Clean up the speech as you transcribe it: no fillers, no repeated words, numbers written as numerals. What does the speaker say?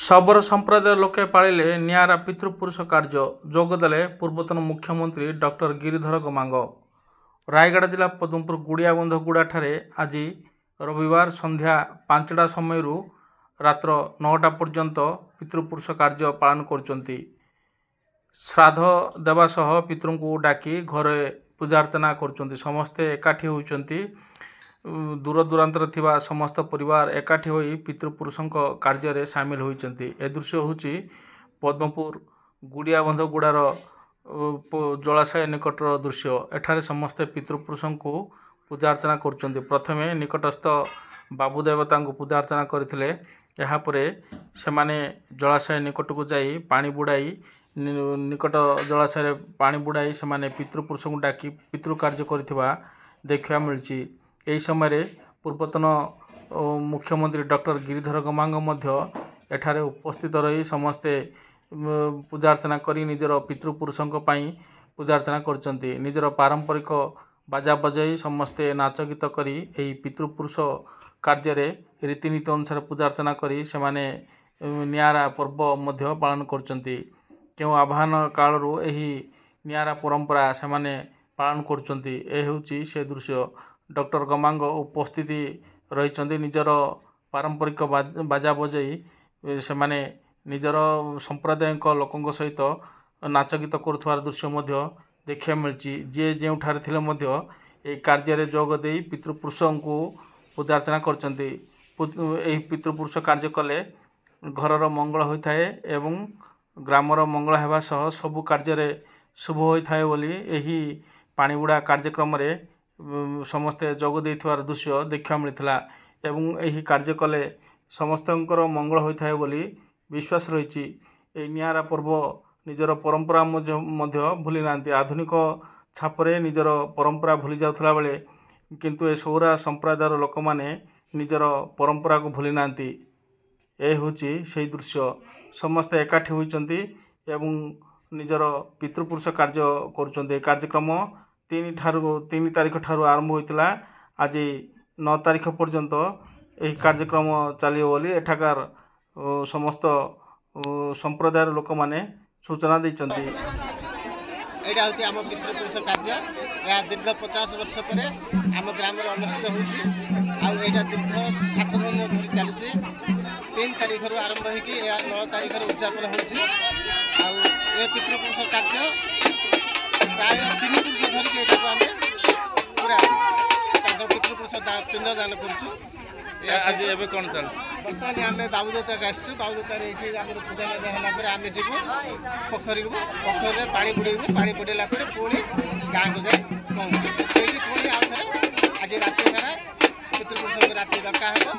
शबर संप्रदाय लोके पालिले नियारा पितृपुरुष कार्य जोगदेले पूर्वतन मुख्यमंत्री डॉक्टर गिरिधर गमांग। रायगढ़ जिला पद्मपुर गुड़ियाबंध गुड़ाठारे आज रविवार संध्या 5टा समय रात्र 9टा पर्यंत पितृपुरुष कार्य पालन करचंती। श्राद्ध देवा सह पितृ को डाकी घरे पूजार्चना करचंती। समस्ते एकाठी होइचंती। दूर दूरांतर थिबा समस्त परिवार एकाठी होई पितृपुरुषों कार्य रे सामिल होइचंती। ए दृश्य होची पद्मपुर गुड़ियाबंध गुड़ार जलाशय निकटर दृश्य। एठारे समस्ते पितृपुरुषों को पूजार्चना करचंती। प्रथमे निकटस्थ बाबू देवता को पूजार्चना करथिले। यहाँ परे सेमाने जलाशय निकट को जाई पानी बुड़ाई निकट जलाशय पानी बुड़ाई सेमाने पितृपुरुषों को डाकी पितृ कार्य करथिबा देखा मिलची। यही समय पूर्वतन मुख्यमंत्री डॉक्टर गिरिधर गमांग मध्य एठारे उपस्थित रही समस्ते पूजार्चना करी निजर पितृपुरुषों पाई पूजार्चना करचंती। निजर पारंपरिक बाजा बजाई समस्ते नाच गीत करी एही पितृपुरुष कार्य रे रीतिनीति अनुसार पूजार्चना करी सेमाने नियारा पर्व मध्य पालन करचंती। केउ आह्वान कालरू एही नियारा परंपरा सेमाने पालन करचंती। ए हेउची से दृश्य। डॉक्टर गमांग उपस्थिति रही निजर पारंपरिक बाजा बजाई सेमाने निजर संप्रदायिक लोकों सहित नाच गीत करुवार दृश्य मध्य देखा मिलची। जे जोठारे थिले मध्य ए कार्य रे जोग देई पितृपुरुषों को पूजार्चना करचंती। एही पितृपुरुष कार्य कले घरर मंगल होइथाए एवं ग्रामर मंगल हेबा सह सबु कार्य रे शुभ होइथाए बोली एही पानीबुड़ा कार्यक्रम रे समस्ते जोग देइथिवार दृश्य देखा मिलता। एवं एही कार्य कले समस्तंकर मंगल होइथाए बोली विश्वास रही। ए नियारा पर्व निजर परंपरा मध्य भूली नांती। आधुनिक छापरे निजर परंपरा भूली जाउथला बेले किंतु ए सौरा संप्रदायर लोक माने निजर परंपरा को भूली नांती। ए होची सेही दृश्य। समस्ते एकाठी होइचंती एवं निजर पितृपुरुष कार्य करुचंती। कार्यक्रम 3 तारीख ठारू आरंभ होइतला। आज 9 तारीख पर्यंत यह कार्यक्रम चलिए बोली एठाकार समस्त संप्रदायर लोक माने सूचना देइचंती। एटा होती आम पितृपुरुष कार्य। या दीर्घ 50 वर्ष पर आम ग्राम अनुष्ठित होची। आ एटा दीर्घ 7 दिन धरि चलुची। 3 तारीख आरंभ होगी 9 तारीख उद्यापन होची। आ ए पितृपुरुष कार्य प्राय 3 पुरुष धरिक एटाको आमे पूरा पितृपुरुष पिंड दान करूँ। आज एबे कोन चल बर्तमान आमे बाबूदत्ता आसछु। बाबूदत्ता एठी आमे पूजा लगा होला पर आमे जीवु पोखरी रे पानी बुड़ेबु। पानी बुड़ेला पर पुणी गाँ को जाए पहुँचु। पुणी आउ थे आज राति सारा पितृपुरुष राति डका हेबो।